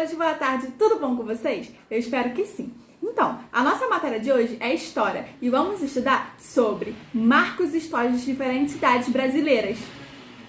noite, boa tarde, tudo bom com vocês? Eu espero que sim. Então, a nossa matéria de hoje é História e vamos estudar sobre marcos históricos de diferentes cidades brasileiras.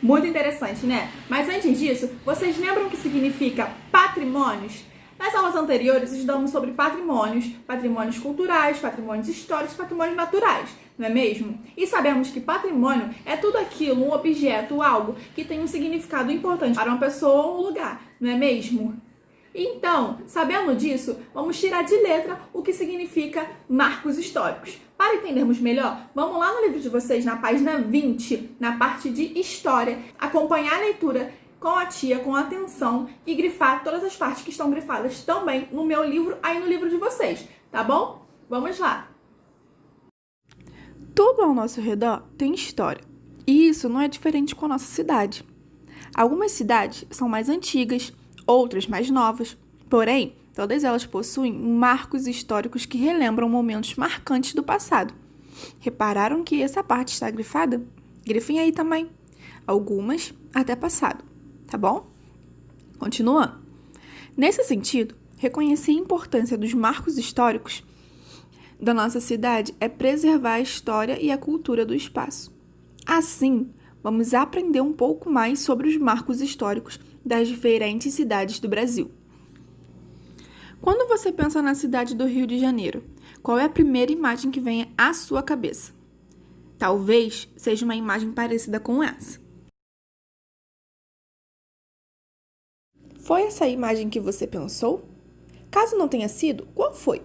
Muito interessante, né? Mas antes disso, vocês lembram o que significa patrimônios? Nas aulas anteriores, estudamos sobre patrimônios culturais, patrimônios históricos, patrimônios naturais, não é mesmo? E sabemos que patrimônio é tudo aquilo, um objeto, algo que tem um significado importante para uma pessoa ou um lugar, não é mesmo? Então, sabendo disso, vamos tirar de letra o que significa marcos históricos. Para entendermos melhor, vamos lá no livro de vocês, na página 20, na parte de História, acompanhar a leitura com a tia, com atenção e grifar todas as partes que estão grifadas também no meu livro, aí no livro de vocês, tá bom? Vamos lá! Tudo ao nosso redor tem história, e isso não é diferente com a nossa cidade. Algumas cidades são mais antigas, outras mais novas, porém, todas elas possuem marcos históricos que relembram momentos marcantes do passado. Repararam que essa parte está grifada? Grifem aí também. Algumas até passado, tá bom? Continuando. Nesse sentido, reconhecer a importância dos marcos históricos da nossa cidade é preservar a história e a cultura do espaço. Assim, vamos aprender um pouco mais sobre os marcos históricos das diferentes cidades do Brasil. Quando você pensa na cidade do Rio de Janeiro, qual é a primeira imagem que vem à sua cabeça? Talvez seja uma imagem parecida com essa. Foi essa a imagem que você pensou? Caso não tenha sido, qual foi?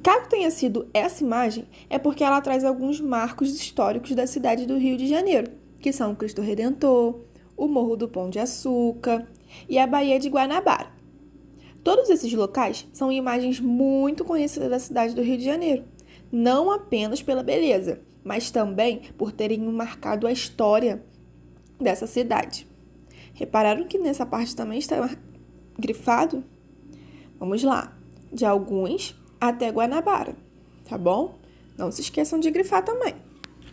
Caso tenha sido essa imagem, é porque ela traz alguns marcos históricos da cidade do Rio de Janeiro, que são o Cristo Redentor, o Morro do Pão de Açúcar e a Baía de Guanabara. Todos esses locais são imagens muito conhecidas da cidade do Rio de Janeiro, não apenas pela beleza, mas também por terem marcado a história dessa cidade. Repararam que nessa parte também está grifado? Vamos lá, de alguns até Guanabara, tá bom? Não se esqueçam de grifar também.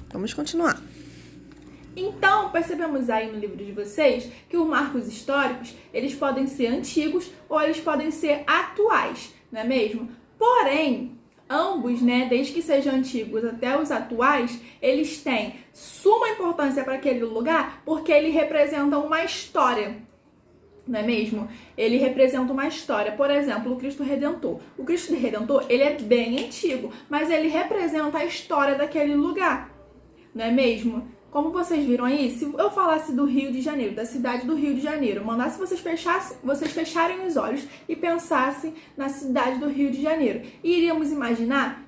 Vamos continuar. Então, percebemos aí no livro de vocês que os marcos históricos, eles podem ser antigos ou eles podem ser atuais, não é mesmo? Porém, ambos, né, desde que sejam antigos até os atuais, eles têm suma importância para aquele lugar porque eles representam uma história, não é mesmo? Ele representa uma história. Por exemplo, o Cristo Redentor. O Cristo Redentor, ele é bem antigo, mas ele representa a história daquele lugar, não é mesmo? Como vocês viram aí, se eu falasse do Rio de Janeiro, da cidade do Rio de Janeiro, mandasse vocês fecharem os olhos e pensassem na cidade do Rio de Janeiro, e iríamos imaginar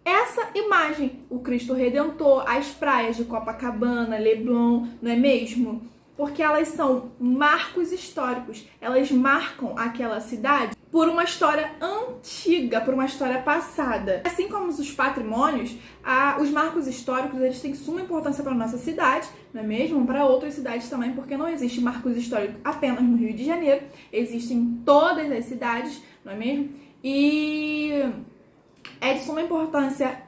essa imagem, o Cristo Redentor, as praias de Copacabana, Leblon, não é mesmo? Porque elas são marcos históricos, elas marcam aquela cidade por uma história antiga, por uma história passada. Assim como os patrimônios, os marcos históricos, eles têm suma importância para a nossa cidade, não é mesmo? Para outras cidades também, porque não existe marcos históricos apenas no Rio de Janeiro, existem em todas as cidades, não é mesmo? E é de suma importância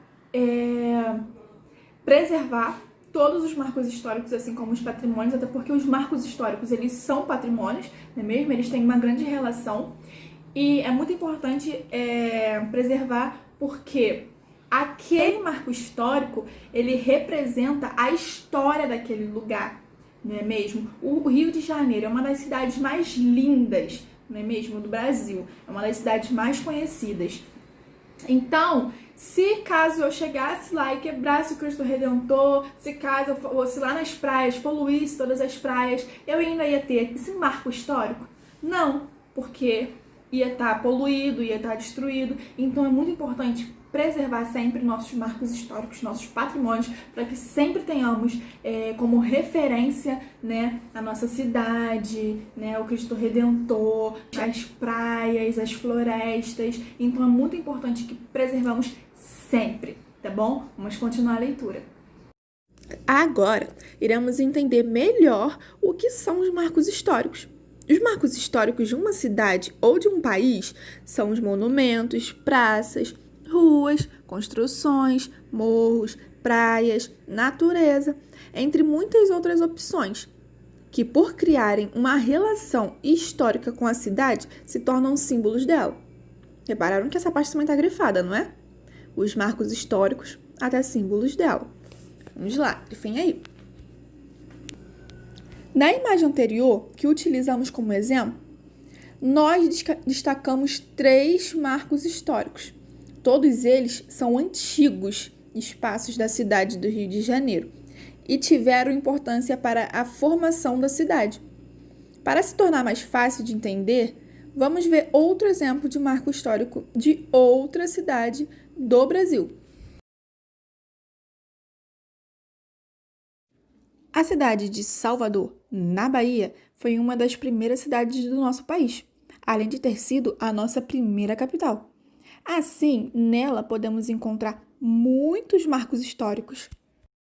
preservar todos os marcos históricos, assim como os patrimônios, até porque os marcos históricos, eles são patrimônios, não é mesmo? Eles têm uma grande relação e é muito importante preservar porque aquele marco histórico, ele representa a história daquele lugar, não é mesmo? O Rio de Janeiro é uma das cidades mais lindas, não é mesmo, do Brasil, é uma das cidades mais conhecidas. Então, se caso eu chegasse lá e quebrasse o Cristo Redentor, se caso eu fosse lá nas praias, poluísse todas as praias, eu ainda ia ter esse marco histórico? Não, porque ia estar poluído, ia estar destruído. Então é muito importante preservar sempre nossos marcos históricos, nossos patrimônios, para que sempre tenhamos como referência, né, a nossa cidade, né, o Cristo Redentor, as praias, as florestas. Então é muito importante que preservamos sempre, tá bom? Vamos continuar a leitura. Agora, iremos entender melhor o que são os marcos históricos. Os marcos históricos de uma cidade ou de um país são os monumentos, praças, ruas, construções, morros, praias, natureza, entre muitas outras opções. que, por criarem uma relação histórica com a cidade, se tornam símbolos dela. Repararam que essa parte também está grifada, não é? Os marcos históricos até símbolos dela. Vamos lá, grifem aí. Na imagem anterior, que utilizamos como exemplo, nós destacamos 3 marcos históricos. Todos eles são antigos espaços da cidade do Rio de Janeiro e tiveram importância para a formação da cidade. Para se tornar mais fácil de entender, vamos ver outro exemplo de marco histórico de outra cidade do Brasil. A cidade de Salvador, na Bahia, foi uma das primeiras cidades do nosso país, além de ter sido a nossa primeira capital. Assim, nela podemos encontrar muitos marcos históricos.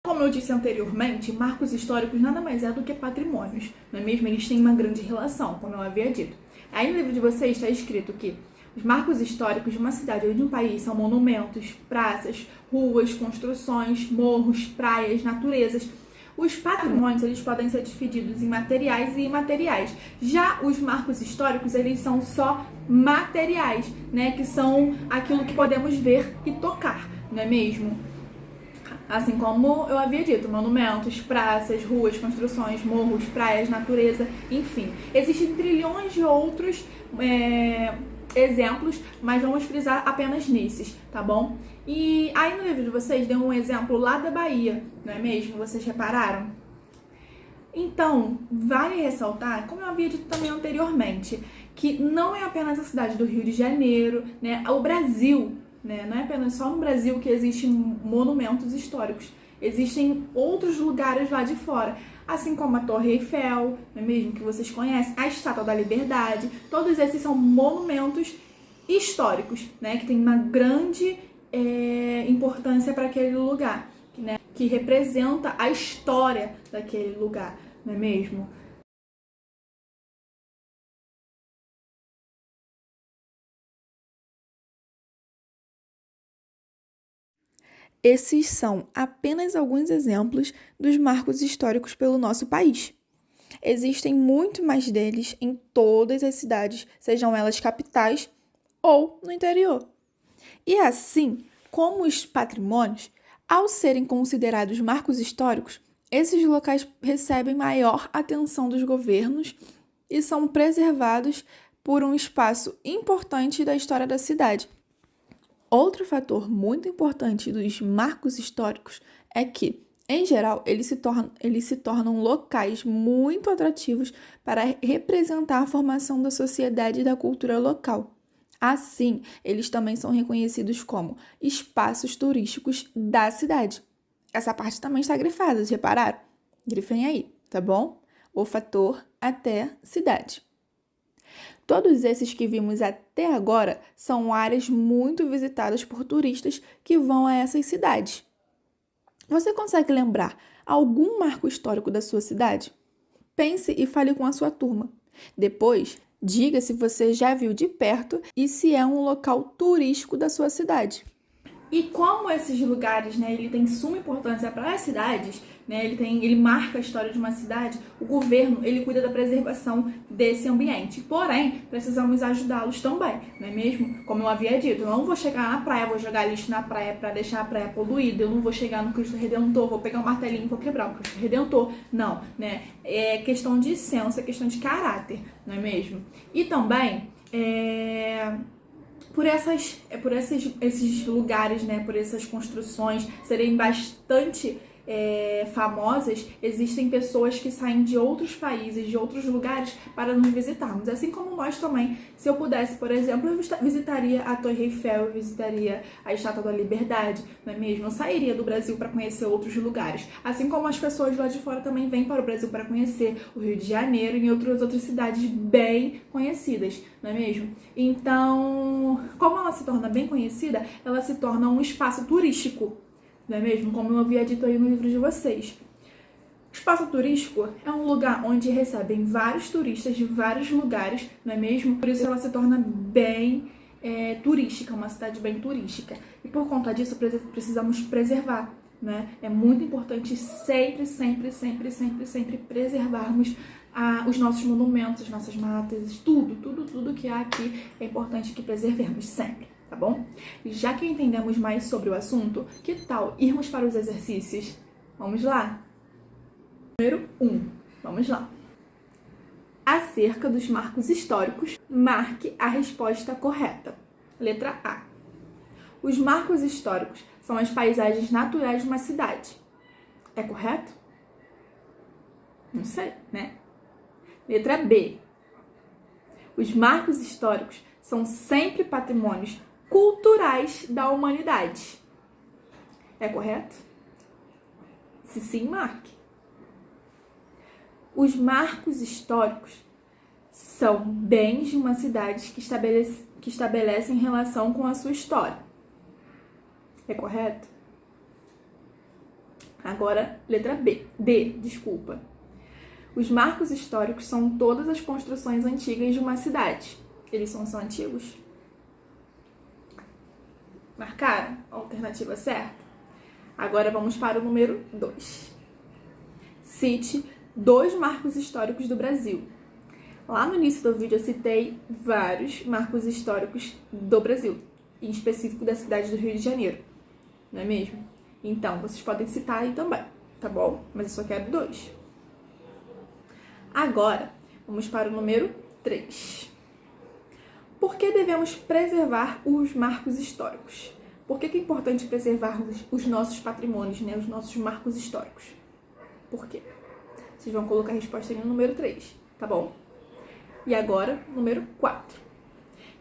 Como eu disse anteriormente, marcos históricos nada mais é do que patrimônios, não é mesmo? Eles têm uma grande relação, como eu havia dito. Aí no livro de vocês está escrito que os marcos históricos de uma cidade ou de um país são monumentos, praças, ruas, construções, morros, praias, naturezas. Os patrimônios, eles podem ser divididos em materiais e imateriais. Já os marcos históricos, eles são só materiais, né? Que são aquilo que podemos ver e tocar, não é mesmo? Assim como eu havia dito, monumentos, praças, ruas, construções, morros, praias, natureza, enfim. Existem trilhões de outros exemplos, mas vamos frisar apenas nesses, tá bom? E aí no livro de vocês deu um exemplo lá da Bahia, não é mesmo? Vocês repararam? Então, vale ressaltar, como eu havia dito também anteriormente, que não é apenas a cidade do Rio de Janeiro, né? O Brasil, né? Não é apenas só no Brasil que existem monumentos históricos. Existem outros lugares lá de fora, assim como a Torre Eiffel, não é mesmo, que vocês conhecem, a Estátua da Liberdade. Todos esses são monumentos históricos, né? Que tem uma grande importância para aquele lugar, né? Que representa a história daquele lugar, não é mesmo? Esses são apenas alguns exemplos dos marcos históricos pelo nosso país. Existem muito mais deles em todas as cidades, sejam elas capitais ou no interior. E assim, como os patrimônios, ao serem considerados marcos históricos, esses locais recebem maior atenção dos governos e são preservados por um espaço importante da história da cidade. Outro fator muito importante dos marcos históricos é que, em geral, eles se tornam locais muito atrativos para representar a formação da sociedade e da cultura local. Assim, eles também são reconhecidos como espaços turísticos da cidade. Essa parte também está grifada, vocês repararam? Grifem aí, tá bom? O fator até cidade. Todos esses que vimos até agora são áreas muito visitadas por turistas que vão a essas cidades. Você consegue lembrar algum marco histórico da sua cidade? Pense e fale com a sua turma. Depois, diga se você já viu de perto e se é um local turístico da sua cidade. E como esses lugares, né, ele tem suma importância para as cidades, né, ele marca a história de uma cidade, o governo, ele cuida da preservação desse ambiente. Porém, precisamos ajudá-los também, não é mesmo? Como eu havia dito, eu não vou chegar na praia, vou jogar lixo na praia para deixar a praia poluída, eu não vou chegar no Cristo Redentor, vou pegar um martelinho e vou quebrar o Cristo Redentor. Não, né? É questão de senso, é questão de caráter, não é mesmo? E também, por esses lugares, né, por essas construções serem bastante famosas, existem pessoas que saem de outros países, de outros lugares para nos visitarmos. Assim como nós também, se eu pudesse, por exemplo, eu visitaria a Torre Eiffel, eu visitaria a Estátua da Liberdade, não é mesmo? Eu sairia do Brasil para conhecer outros lugares. Assim como as pessoas lá de fora também vêm para o Brasil para conhecer o Rio de Janeiro e outras cidades bem conhecidas, não é mesmo? Então, como ela se torna bem conhecida, ela se torna um espaço turístico, não é mesmo? Como eu havia dito aí no livro de vocês. O espaço turístico é um lugar onde recebem vários turistas de vários lugares, não é mesmo? Por isso ela se torna bem turística, uma cidade bem turística. E por conta disso precisamos preservar, né? É muito importante sempre preservarmos os nossos monumentos, as nossas matas, tudo que há aqui é importante que preservemos sempre, tá bom? E já que entendemos mais sobre o assunto, que tal irmos para os exercícios? Vamos lá? Número 1, vamos lá. Acerca dos marcos históricos, marque a resposta correta. Letra A. Os marcos históricos são as paisagens naturais de uma cidade. É correto? Não sei, né? Letra B. Os marcos históricos são sempre patrimônios culturais da humanidade. É correto? Se sim, marque. Os marcos históricos são bens de uma cidade que estabelecem relação com a sua história. É correto? Agora, letra B. D, desculpa. Os marcos históricos são todas as construções antigas de uma cidade. Eles são antigos? Marcaram? A alternativa certa? Agora vamos para o número 2. Cite 2 marcos históricos do Brasil. Lá no início do vídeo eu citei vários marcos históricos do Brasil, em específico da cidade do Rio de Janeiro, não é mesmo? Então, vocês podem citar aí também, tá bom? Mas eu só quero 2. Agora, vamos para o número 3. Por que devemos preservar os marcos históricos? Por que é importante preservar os nossos patrimônios, né? Os nossos marcos históricos? Por quê? Vocês vão colocar a resposta aí no número 3, tá bom? E agora, número 4.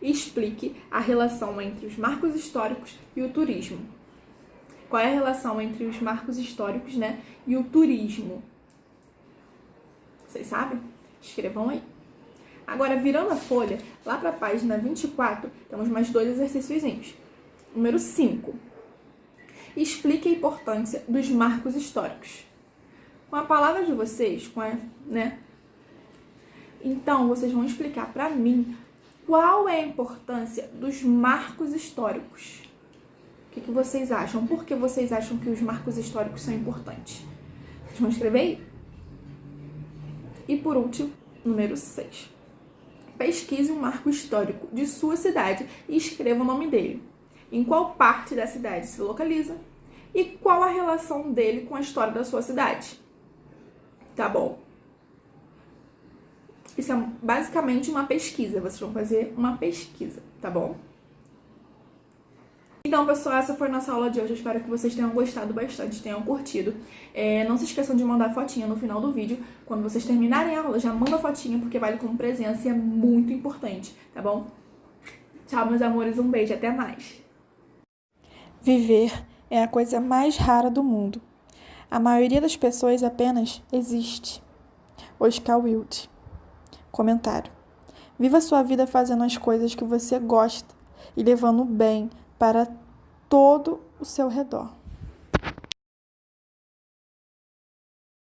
Explique a relação entre os marcos históricos e o turismo. Qual é a relação entre os marcos históricos, né, e o turismo? Vocês sabem? Escrevam aí. Agora, virando a folha, lá para a página 24, temos mais 2 exercíciozinhos. Número 5. Explique a importância dos marcos históricos. Com a palavra de vocês, né? Então, vocês vão explicar para mim qual é a importância dos marcos históricos. O que vocês acham? Por que vocês acham que os marcos históricos são importantes? Vocês vão escrever aí? E por último, número 6. Pesquise um marco histórico de sua cidade e escreva o nome dele. Em qual parte da cidade se localiza e qual a relação dele com a história da sua cidade. Tá bom? Isso é basicamente uma pesquisa. Vocês vão fazer uma pesquisa, tá bom? Então, pessoal, essa foi a nossa aula de hoje. Eu espero que vocês tenham gostado bastante, tenham curtido. Não se esqueçam de mandar fotinha no final do vídeo. Quando vocês terminarem a aula, já manda fotinha, porque vale como presença e é muito importante, tá bom? Tchau, meus amores. Um beijo. Até mais. Viver é a coisa mais rara do mundo. A maioria das pessoas apenas existe. Oscar Wilde. Comentário. Viva sua vida fazendo as coisas que você gosta e levando o bem para todo o seu redor.